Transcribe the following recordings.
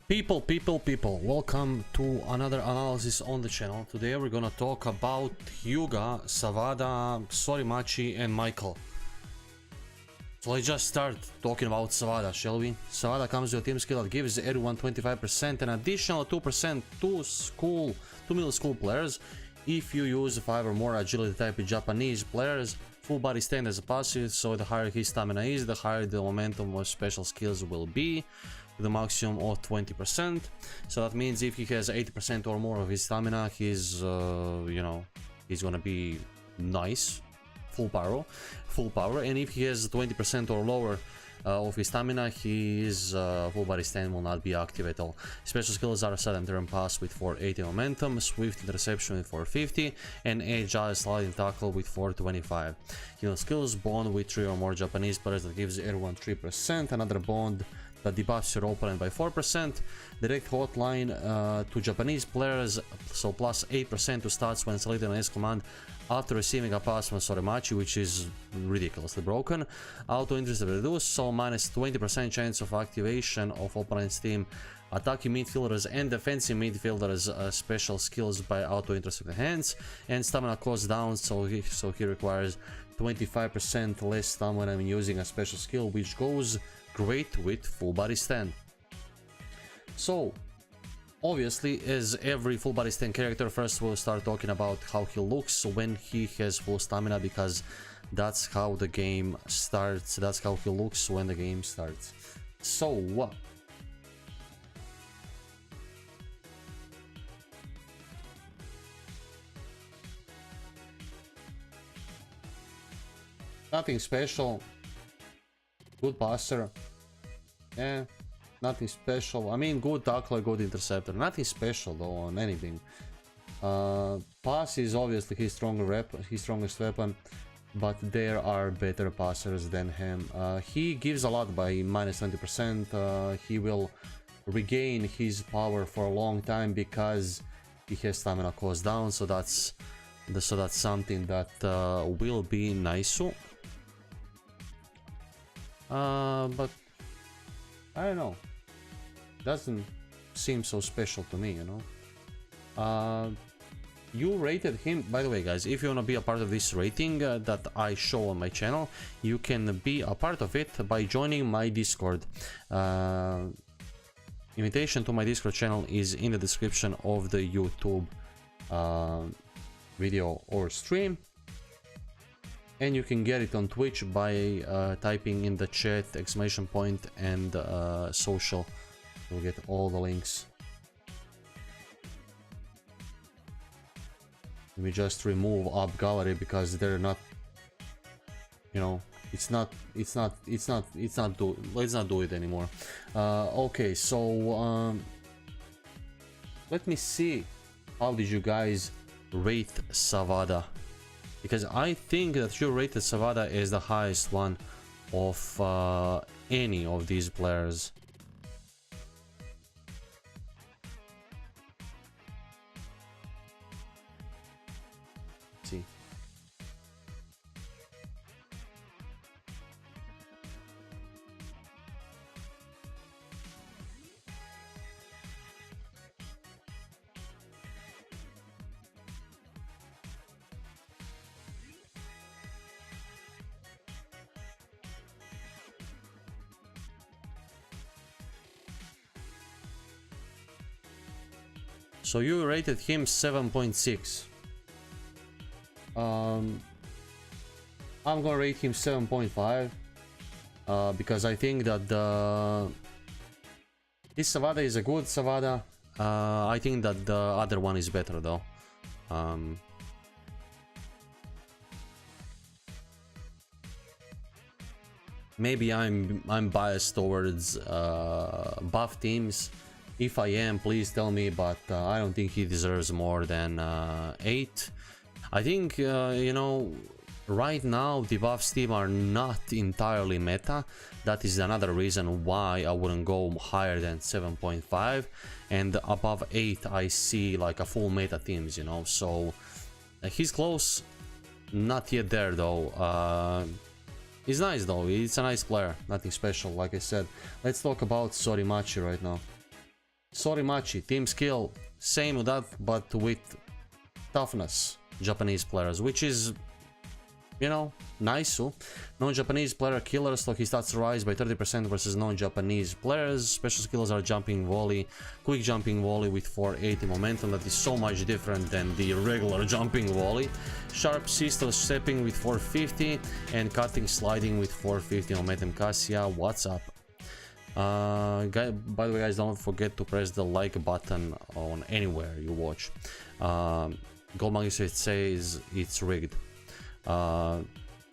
People, welcome to another analysis on the channel. Today we're gonna talk about Hyuga, Sawada, Sorimachi and Michael. So let's just start talking about Savada, shall we? Savada comes with a team skill that gives everyone 25% and additional 2% to middle school players. If you use 5 or more agility type Japanese players, full body stand as a passive, so the higher his stamina is, the higher the momentum of special skills will be, with a maximum of 20%. So that means if he has 80% or more of his stamina, he's you know, he's gonna be nice, full power. And if he has 20% or lower of his stamina, his full body stand will not be active at all. Special skills are sudden turn pass with 480 momentum, swift interception with 450, and agile sliding tackle with 425. Heal skills bond with 3 or more Japanese players that gives everyone 3%, another bond that debuffs your opponent by 4%, direct hotline to Japanese players, so plus 8% to stats when selecting an S command after receiving a pass from Sorimachi, which is ridiculously broken. Auto interest reduced, so minus 20% chance of activation of opponent's team attacking midfielders and defensive midfielders special skills by auto interest hands, and stamina cost down, so he requires 25% less stamina when using a special skill, which goes great with full body stand. So obviously, as every full body stand character, first we'll start talking about how he looks when he has full stamina, because that's how the game starts, that's how he looks when the game starts. So nothing special. Good passer. Yeah, nothing special. I mean, good tackler, good interceptor. Nothing special though on anything. Pass is obviously his strongest weapon, but there are better passers than him. He gives a lot by minus 20%. He will regain his power for a long time because he has stamina cost down. So that's something that will be nice. But I don't know, doesn't seem so special to me, you know. You rated him, by the way guys, if you want to be a part of this rating that I show on my channel, you can be a part of it by joining my Discord. Invitation to my Discord channel is in the description of the YouTube video or stream. And you can get it on Twitch by typing in the chat ! and social. You'll get all the links. Let me just remove up gallery because they're not, you know, let's not do it anymore. Okay, so let me see, how did you guys rate Savada? Because I think that you rated Savada as the highest one of any of these players. Let's see. So you rated him 7.6. I'm gonna rate him 7.5 because I think that this Savada is a good Savada. I think that the other one is better though. Maybe I'm biased towards buff teams. If I am, please tell me, but I don't think he deserves more than 8. I think, you know, right now debuffs team are not entirely meta. That is another reason why I wouldn't go higher than 7.5, and above 8 I see like a full meta teams, you know, so he's close, not yet there though. He's nice though, it's a nice player, nothing special like I said. Let's talk about Sorimachi right now. Sorimachi, team skill, same with that, but with toughness, Japanese players, which is, you know, nice. So non-Japanese player killer, so his stats rise by 30% versus non-Japanese players. Special skills are jumping volley, quick jumping volley with 480 momentum, that is so much different than the regular jumping volley. Sharp system stepping with 450 and cutting sliding with 450 momentum. Cassia, what's up? By the way guys, don't forget to press the like button on anywhere you watch. Gold Magistrate says it's rigged.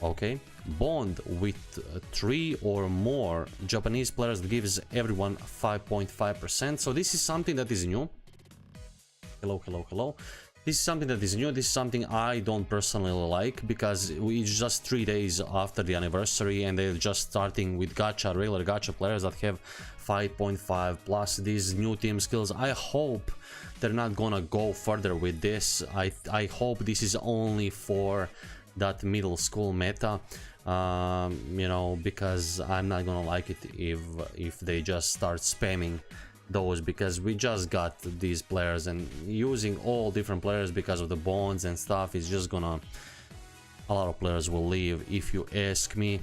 Okay, bond with 3 or more Japanese players gives everyone 5.5%. So this is something that is new. Hello. This is something that is new. This is something I don't personally like, because it's just 3 days after the anniversary and they're just starting with gacha, regular gacha players that have 5.5 plus these new team skills. I hope they're not gonna go further with this. I hope this is only for that middle school meta, you know, because I'm not gonna like it if they just start spamming those, because we just got these players, and using all different players because of the bonds and stuff is just gonna, a lot of players will leave if you ask me.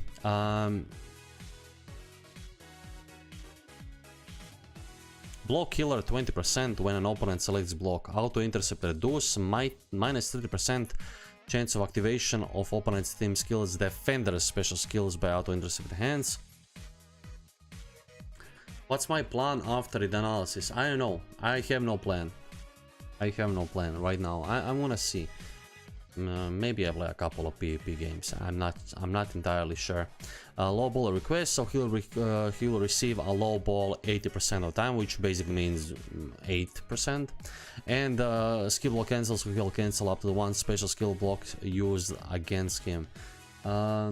Block killer 20% when an opponent selects block. Auto intercept reduce minus 30% chance of activation of opponent's team skills, defender's special skills by auto intercept hands. What's my plan after the analysis? I don't know. I have no plan. I have no plan right now. I'm gonna see. Maybe I play a couple of PvP games. I'm not entirely sure. Low ball request, so he'll receive a low ball 80% of the time, which basically means 8%. And skill block cancel, so he'll cancel up to one special skill block used against him. I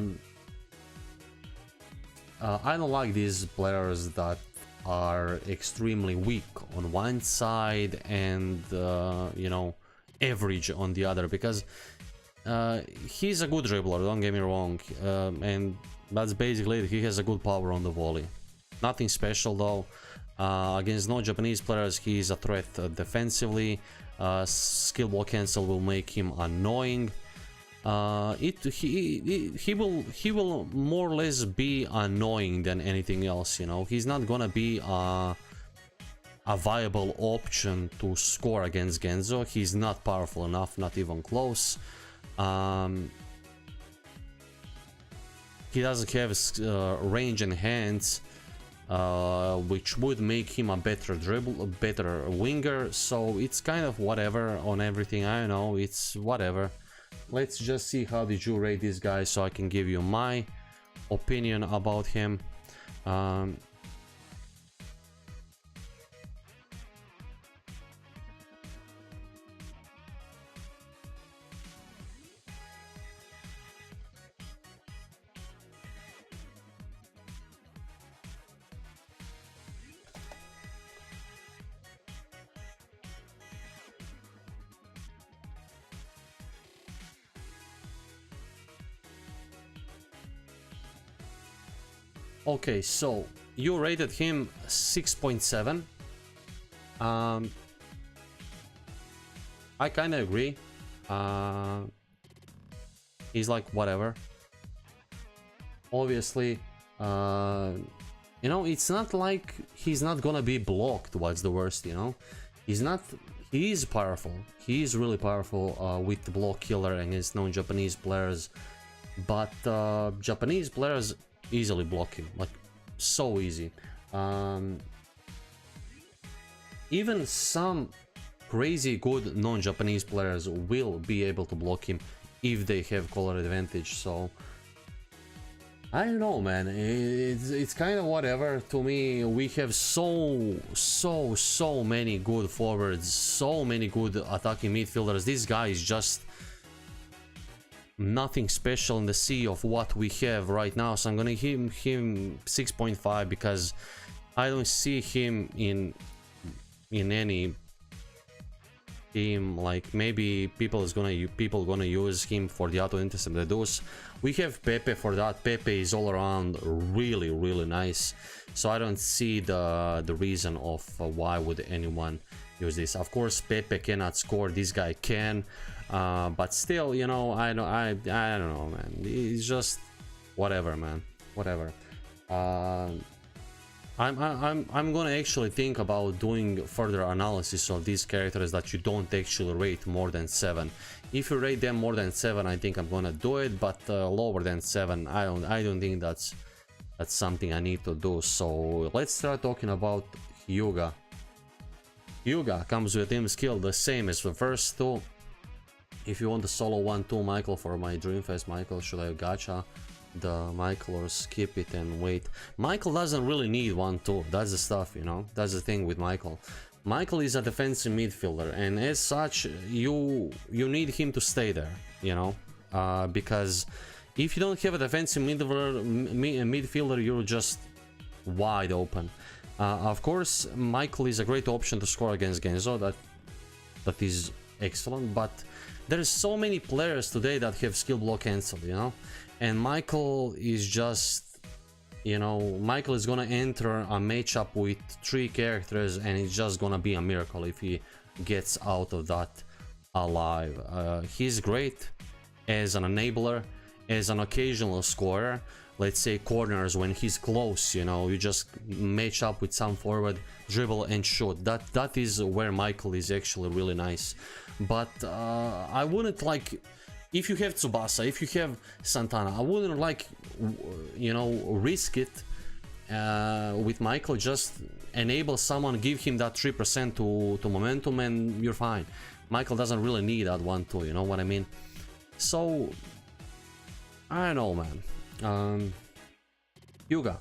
don't like these players that are extremely weak on one side and you know, average on the other, because he's a good dribbler, don't get me wrong, and that's basically it. He has a good power on the volley, nothing special though. Against non-Japanese players he is a threat defensively. Skill block cancel will make him annoying. He will more or less be annoying than anything else, you know. He's not gonna be a viable option to score against Genzo. He's not powerful enough, not even close. He doesn't have range and hands, which would make him a better winger. So it's kind of whatever on everything. I don't know, it's whatever. Let's just see how did you rate this guy, so I can give you my opinion about him. Okay, so you rated him 6.7. I kind of agree. He's like whatever. Obviously, you know, it's not like he's not gonna be blocked. What's the worst, you know? He's not. He is powerful. He is really powerful with the block killer against non-Japanese players, but Japanese players easily block him, like so easy. Even some crazy good non-Japanese players will be able to block him if they have color advantage. So I don't know, man, it's kind of whatever to me. We have so many good forwards, so many good attacking midfielders. This guy is just nothing special in the sea of what we have right now, so I'm gonna give him 6.5 because I don't see him in any team. Like maybe people gonna use him for the auto intercept reduce. We have Pepe for that. Pepe is all around really nice, so I don't see the reason of why would anyone use this. Of course Pepe cannot score, this guy can, but still, you know, I don't know, man. It's just whatever, man, whatever. I'm gonna actually think about doing further analysis of these characters that you don't actually rate more than 7. If you rate them more than 7, I think I'm gonna do it, but lower than 7, I don't think that's something I need to do. So let's start talking about Hyuga. Hyuga comes with team skill the same as the first two. If you want the solo 1-2 Michael for my Dreamfest Michael, should I gacha the Michael or skip it and wait? Michael doesn't really need 1-2, that's the stuff, you know, that's the thing with Michael. Michael is a defensive midfielder, and as such you need him to stay there, you know, because if you don't have a defensive midfielder, you're just wide open. Of course Michael is a great option to score against Genzo, that is excellent, but there's so many players today that have skill block cancel, you know, and Michael is just, you know, Michael is gonna enter a matchup with 3 characters and it's just gonna be a miracle if he gets out of that alive. He's great as an enabler, as an occasional scorer. Let's say corners when he's close, you know, you just match up with some forward, dribble and shoot. That is where Michael is actually really nice. But I wouldn't like, if you have Tsubasa, if you have Santana, I wouldn't like, you know, risk it with Michael. Just enable someone, give him that 3% to momentum and you're fine. Michael doesn't really need that 1-2, you know what I mean? So I don't know, man. Hyuga,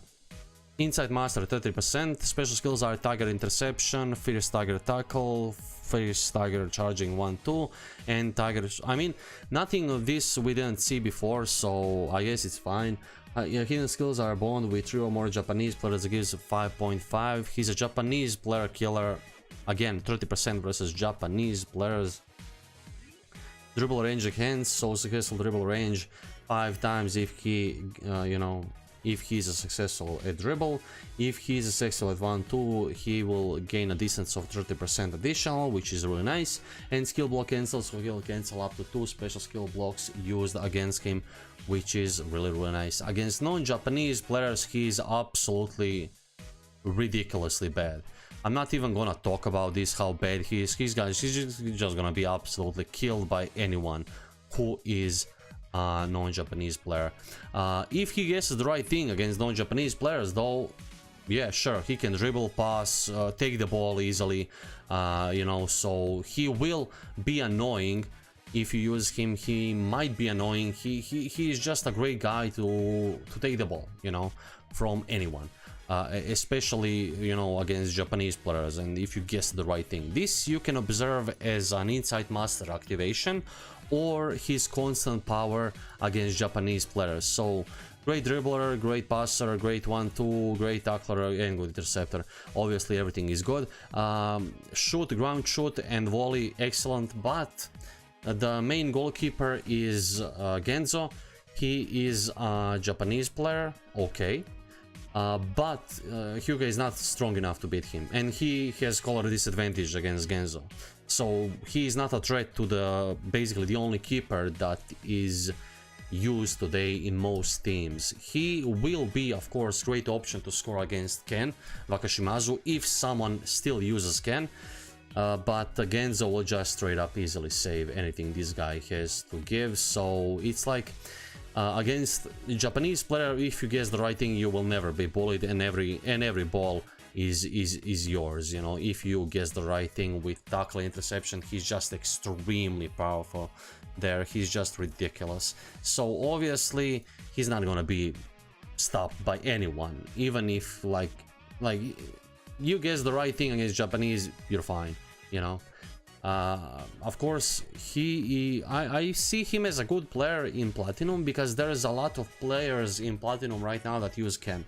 inside master 30%, special skills are Tiger interception, fierce Tiger tackle, fierce Tiger charging 1-2, and Tiger, I mean, nothing of this we didn't see before, so I guess it's fine. Yeah, hidden skills are bond with 3 or more Japanese players, that gives 5.5. He's a Japanese player killer, again 30% versus Japanese players. Dribble range against, so successful dribble range 5 times if he, you know, if he's a successful at dribble. If he's a successful at 1-2, he will gain a distance of 30% additional, which is really nice. And skill block cancel, so he'll cancel up to 2 special skill blocks used against him, which is really nice. Against non-Japanese players, he's absolutely ridiculously bad. I'm not even gonna talk about this, how bad he is. He's just gonna be absolutely killed by anyone who is non-Japanese player. If he guesses the right thing against non-Japanese players though, yeah, sure, he can dribble, pass, take the ball easily, you know, so he will be annoying. If you use him, he might be annoying. He is just a great guy to take the ball, you know, from anyone, especially, you know, against Japanese players. And if you guess the right thing, this you can observe as an inside master activation or his constant power against Japanese players. So great dribbler, great passer, great 1-2, great tackler and good interceptor. Obviously everything is good. Shoot, ground shoot and volley, excellent. But the main goalkeeper is Genzo. He is a Japanese player, okay, but Hyuga is not strong enough to beat him, and he has color disadvantage against Genzo, so he is not a threat to the basically the only keeper that is used today in most teams. He will be, of course, great option to score against Ken Wakashimazu if someone still uses Ken. But Genzo will just straight up easily save anything this guy has to give. So it's like against the Japanese player, if you guess the right thing, you will never be bullied, and every ball is yours. You know, if you guess the right thing with tackle interception, he's just extremely powerful. There, he's just ridiculous. So obviously he's not gonna be stopped by anyone, even if like you guess the right thing against Japanese, you're fine, you know. Of course, I see him as a good player in Platinum because there is a lot of players in Platinum right now that use Ken.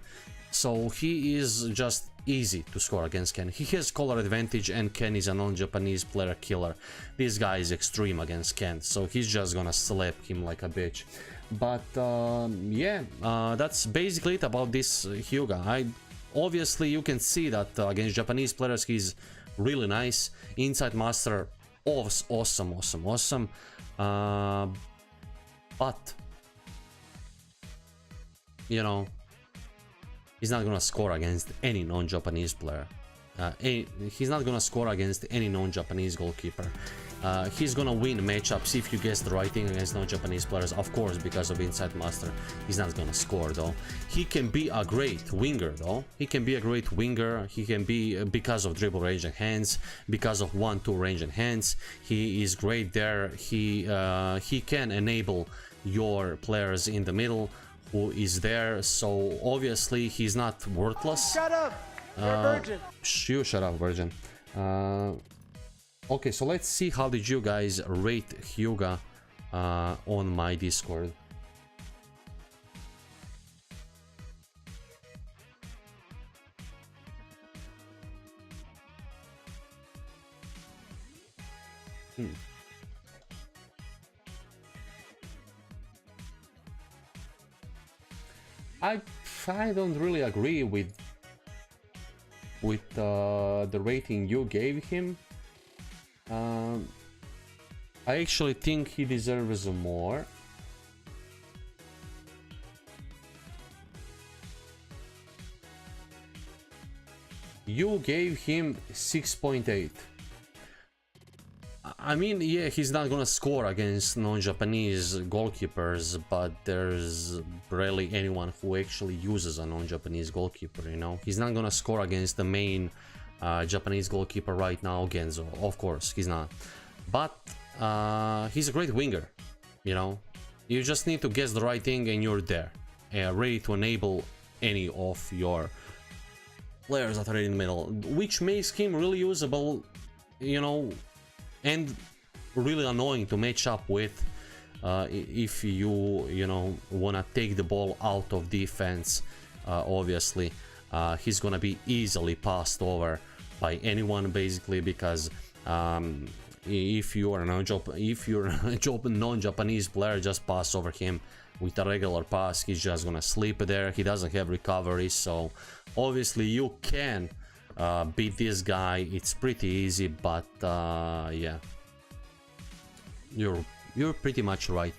So he is just easy to score against Ken. He has color advantage and Ken is a non-Japanese player killer. This guy is extreme against Ken, so he's just gonna slap him like a bitch. But yeah, that's basically it about this Hyuga. Obviously you can see that against Japanese players he's really nice. Inside master, awesome. But you know, he's not gonna score against any non-Japanese player. He's not gonna score against any non-Japanese goalkeeper. He's gonna win matchups if you guess the right thing against non-Japanese players, of course, because of inside master. He's not gonna score though. He can be a great winger though. He can be a great winger. He can be because of dribble range and hands, because of 1-2 range and hands. He is great there. He can enable your players in the middle who is there. So obviously he's not worthless. Shut up! You're a virgin. You shut up, virgin. Okay, so let's see how did you guys rate Hyuga on my Discord. I don't really agree with the rating you gave him. I actually think he deserves more. You gave him 6.8. I mean, yeah, he's not gonna score against non-Japanese goalkeepers, but there's rarely anyone who actually uses a non-Japanese goalkeeper, you know? He's not gonna score against the main Japanese goalkeeper right now, Genzo. Of course, he's not. But he's a great winger, you know? You just need to guess the right thing and you're there. Ready to enable any of your players that are in the middle, which makes him really usable, you know, and really annoying to match up with if you know, wanna take the ball out of defense. Obviously he's gonna be easily passed over by anyone basically, because if you're a non-Japanese player, just pass over him with a regular pass. He's just gonna sleep there. He doesn't have recovery, so obviously you can beat this guy. It's pretty easy, but yeah, you're pretty much right,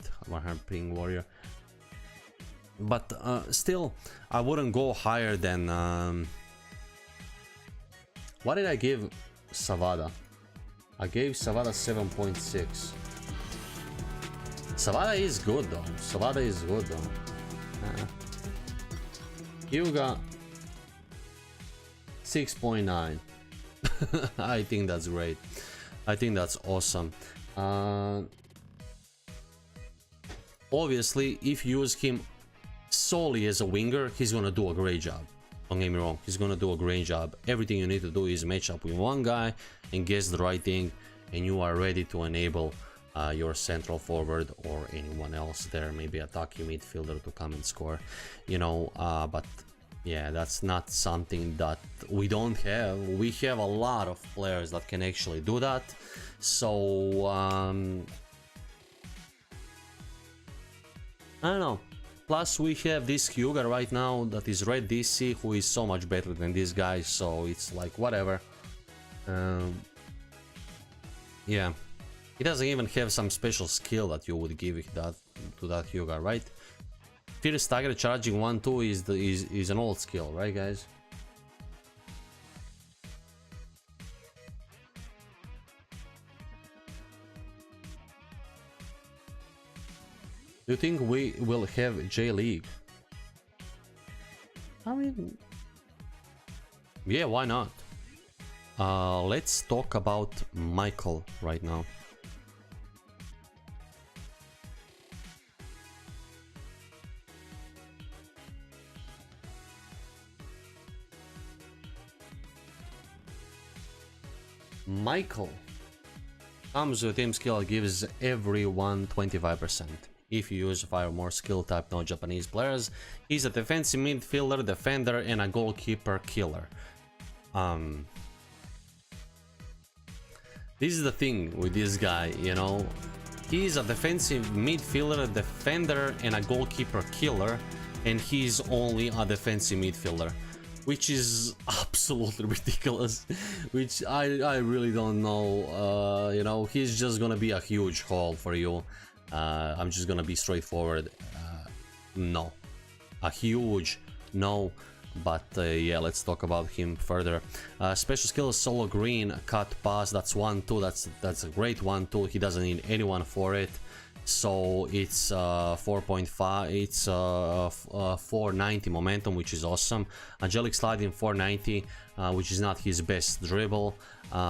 Ping Warrior. But still, I wouldn't go higher than what did I give Savada? I gave Savada 7.6. Savada is good though. Savada is good though. Hyuga 6.9. I think that's great. I think that's awesome. Obviously, if you use him solely as a winger, he's gonna do a great job. Don't get me wrong, he's gonna do a great job. Everything you need to do is match up with one guy and guess the right thing, and you are ready to enable your central forward or anyone else there, maybe attacking midfielder, to come and score, you know. But yeah, that's not something that we don't have. We have a lot of players that can actually do that. So I don't know. Plus we have this Hyuga right now that is red DC, who is so much better than this guy, so it's like whatever. Yeah, he doesn't even have some special skill that you would give that to that Hyuga, right? Fierce stagger charging 1-2 is an old skill, right guys? Do you think we will have J-League? I mean, yeah, why not? Let's talk about Michael right now. Michael Comes with team skill, gives everyone 25%. If you use 5 or more skill type no Japanese players, he's a defensive midfielder, defender, and a goalkeeper killer. This is the thing with this guy, you know. He's a defensive midfielder, defender, and a goalkeeper killer, and he's only a defensive midfielder, which is absolutely ridiculous. Which I really don't know. You know, he's just gonna be a huge haul for you. I'm just gonna be straightforward. No, a huge no. But yeah, let's talk about him further. Special skill is solo green, cut pass. That's 1-2. That's a great 1-2. He doesn't need anyone for it. So it's 4.5. It's 490 momentum, which is awesome. Angelic sliding 490, which is not his best dribble.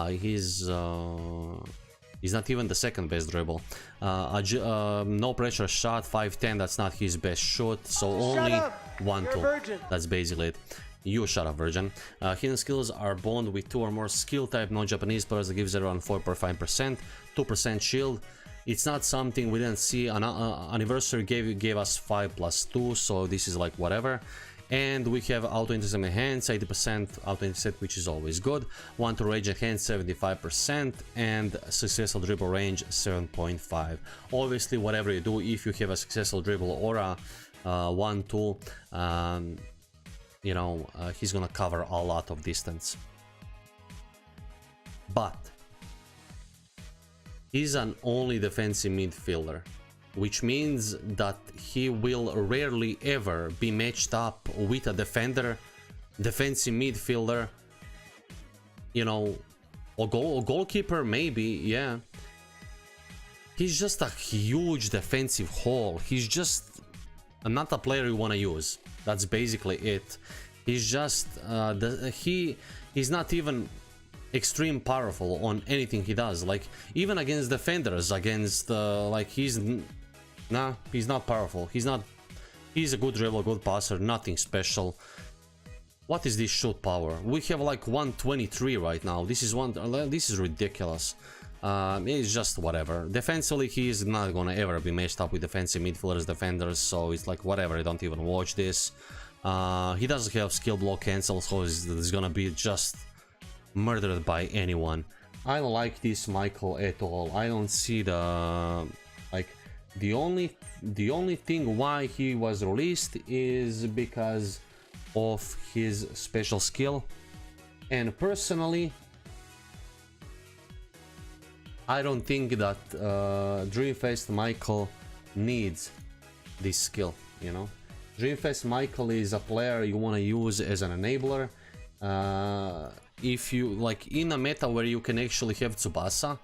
He's not even the second best dribble. No pressure shot 510. That's not his best shoot. So only 1-2. That's basically it. You shut up, virgin. Hidden skills are bond with 2 or more skill type non-Japanese players that gives everyone 4.5%, 2% shield. It's not something we didn't see. Anniversary gave us 5+2, so this is like whatever. And we have auto intercept enhance 80% auto intercept, which is always good. 1 to range enhance 75%, and successful dribble range 7.5. Obviously, whatever you do, if you have a successful dribble or a 1-2, you know, he's gonna cover a lot of distance. But he's an only defensive midfielder, which means that he will rarely ever be matched up with a defender, defensive midfielder, you know, or goalkeeper maybe, yeah. He's just a huge defensive hole. He's just not a player you want to use. That's basically it. He's just he's not even extreme powerful on anything he does. Like even against defenders, against like he's not powerful. He's a good dribble, good passer, nothing special. What is this shoot power? We have like 123 right now. This is ridiculous. It's just whatever. Defensively, he is not gonna ever be matched up with defensive midfielders, defenders, so it's like whatever. I don't even watch this. He doesn't have skill block cancel, so he's gonna be just murdered by anyone. I don't like this Michael at all. I don't see the like the only thing why he was released is because of his special skill, and personally I don't think that Dreamfest Michael needs this skill, you know. Dreamfest Michael is a player you want to use as an enabler. If you like in a meta where you can actually have Tsubasa,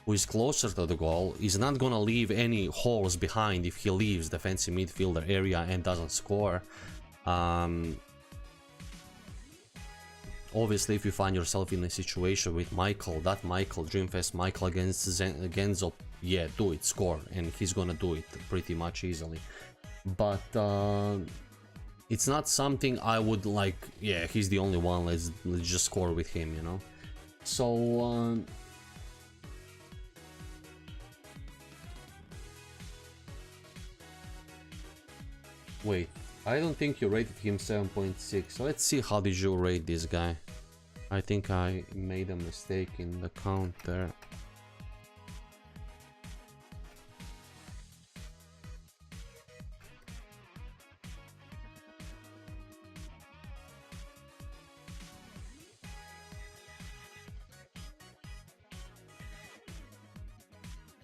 who is closer to the goal, is not gonna leave any holes behind if he leaves defensive midfielder area and doesn't score. Obviously, if you find yourself in a situation with Michael, that Michael, Dreamfest Michael against Genzo, yeah, do it, score, and he's gonna do it pretty much easily. But it's not something I would like, yeah, he's the only one, let's just score with him, you know. So wait, I don't think you rated him 7.6. Let's see, how did you rate this guy? I think I made a mistake in the count there.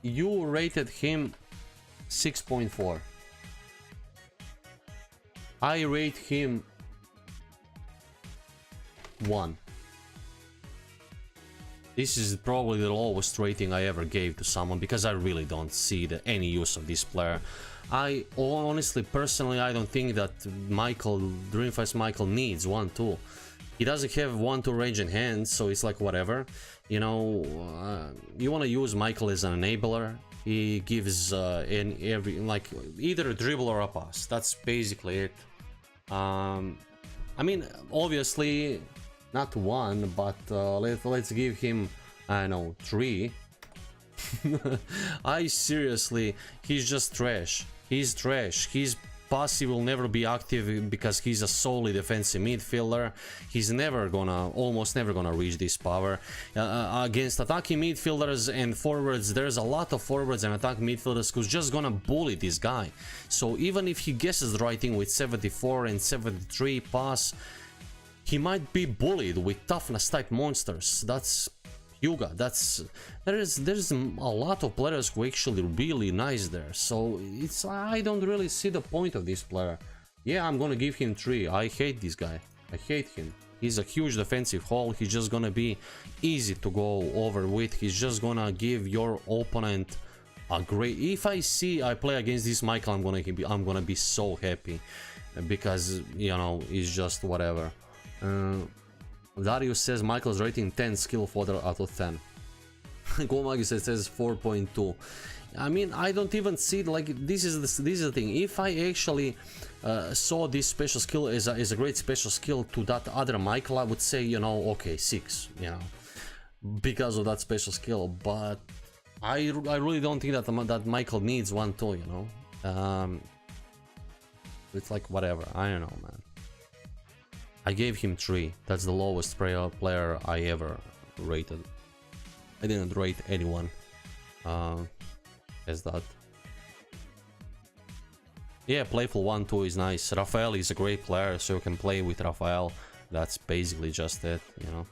You rated him 6.4. I rate him 1. This is probably the lowest rating I ever gave to someone, because I really don't see any use of this player. I honestly, personally, I don't think that Dreamfest Michael needs 1-2. He doesn't have 1-2 range in hand, so it's like whatever. You know, you want to use Michael as an enabler. He gives in every, like, either a dribble or a pass. That's basically it. I mean, obviously not 1, but let's give him, I don't know, 3. I seriously, he's just trash. He's trash. His passive will never be active because he's a solely defensive midfielder. He's never gonna, almost never gonna reach this power. Against attacking midfielders and forwards, there's a lot of forwards and attacking midfielders who's just gonna bully this guy. So even if he guesses the right thing with 74 and 73 pass, he might be bullied with toughness type monsters. That's Hyuga. There's a lot of players who actually really nice there. So it's, I don't really see the point of this player. Yeah, I'm gonna give him 3. I hate this guy. I hate him. He's a huge defensive hole. He's just gonna be easy to go over with. He's just gonna give your opponent a great. If I play against this Michael, I'm gonna be so happy because, you know, it's just whatever. Darius says Michael's rating 10, skill fodder out of 10. Gomagus says 4.2. I mean, I don't even see, like, this is the thing. If I actually saw this special skill as a great special skill to that other Michael, I would say, you know, okay, 6, you know, because of that special skill. But I really don't think that Michael needs 1-2, you know. It's like whatever. I don't know, man. I gave him 3. That's the lowest player I ever rated. I didn't rate anyone as that. Yeah, playful 1-2 is nice. Rafael is a great player, so you can play with Rafael. That's basically just it, you know.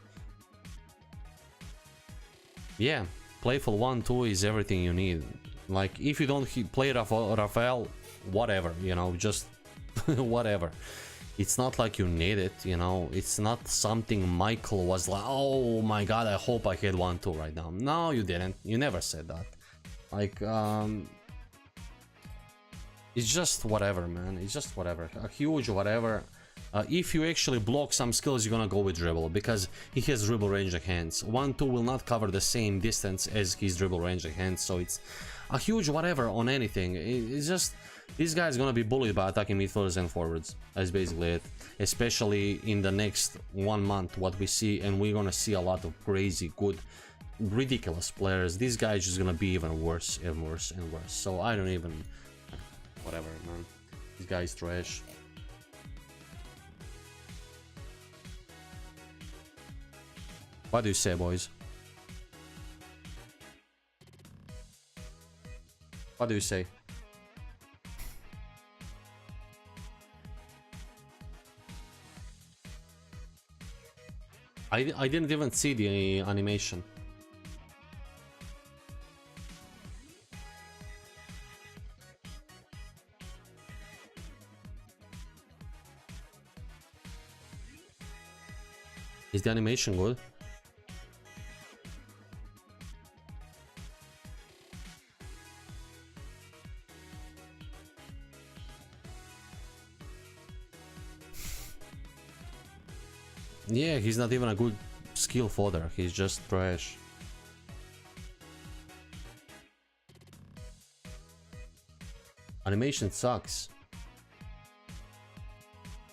Yeah, playful 1-2 is everything you need. Like, if you don't play Rafael, whatever, you know, just whatever. It's not like you need it, you know. It's not something Michael was like, oh my god, I hope I had 1-2 right now. No, you didn't. You never said that. Like, it's just whatever, man. It's just whatever. A huge whatever. If you actually block some skills, you're gonna go with dribble because he has dribble range of hands. 1-2 will not cover the same distance as his dribble range of hands, so it's a huge whatever on anything. It's just, this guy is gonna be bullied by attacking midfielders and forwards. That's basically it. Especially in the next 1 month, what we see, and we're gonna see a lot of crazy, good, ridiculous players. This guy is just gonna be even worse and worse and worse. So I don't even, whatever, man. This guy is trash. What do you say, boys? What do you say? I didn't even see the animation. Is the animation good? Yeah, he's not even a good skill fodder, he's just trash. Animation sucks.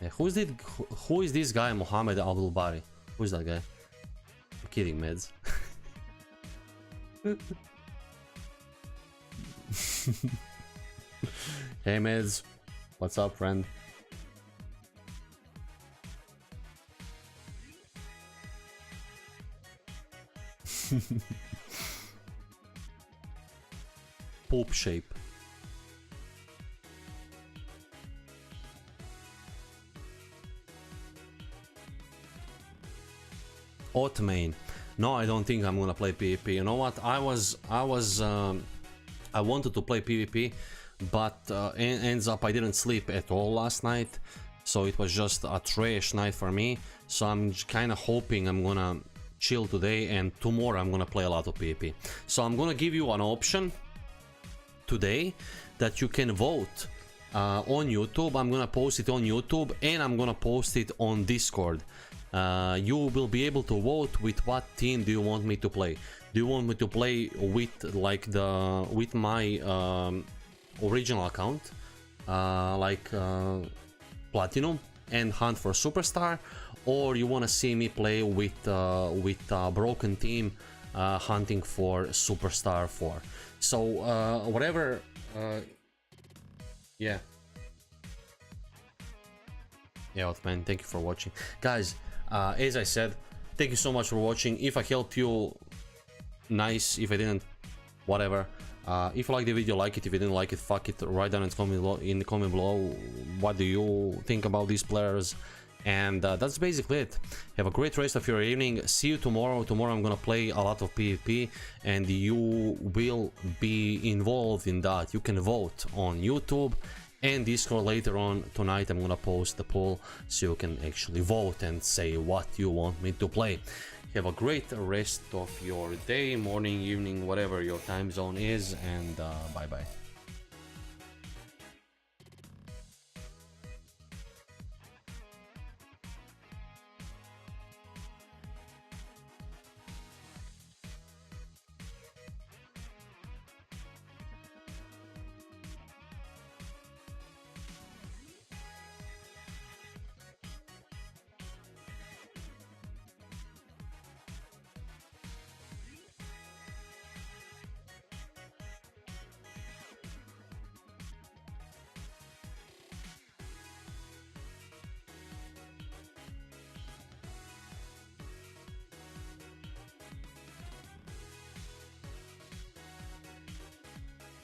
Yeah, who is this guy, Mohammed Abdul Bari? Who's that guy? I'm kidding, meds. Hey meds, what's up, friend? Poop shape. Otmain. No, I don't think I'm gonna play PvP. You know what? I wanted to play PvP, but ends up I didn't sleep at all last night, so it was just a trash night for me. So I'm kind of hoping I'm gonna chill today, and tomorrow I'm gonna play a lot of PvP. So I'm gonna give you an option today that you can vote on YouTube. I'm gonna post it on YouTube and I'm gonna post it on Discord. You will be able to vote with what team do you want me to play. Do you want me to play with like with my original account, like Platinum and hunt for Superstar, or you want to see me play with a broken team hunting for Superstar 4. So whatever, yeah. Yeah, man, thank you for watching. Guys, as I said, thank you so much for watching. If I helped you, nice. If I didn't, whatever. If you like the video, like it. If you didn't like it, fuck it. Write down in the comment below what do you think about these players. And that's basically it. Have a great rest of your evening. See you tomorrow. Tomorrow I'm gonna play a lot of PvP, and you will be involved in that. You can vote on YouTube and Discord later on tonight. I'm gonna post the poll so you can actually vote and say what you want me to play. Have a great rest of your day, morning, evening, whatever your time zone is, and bye bye.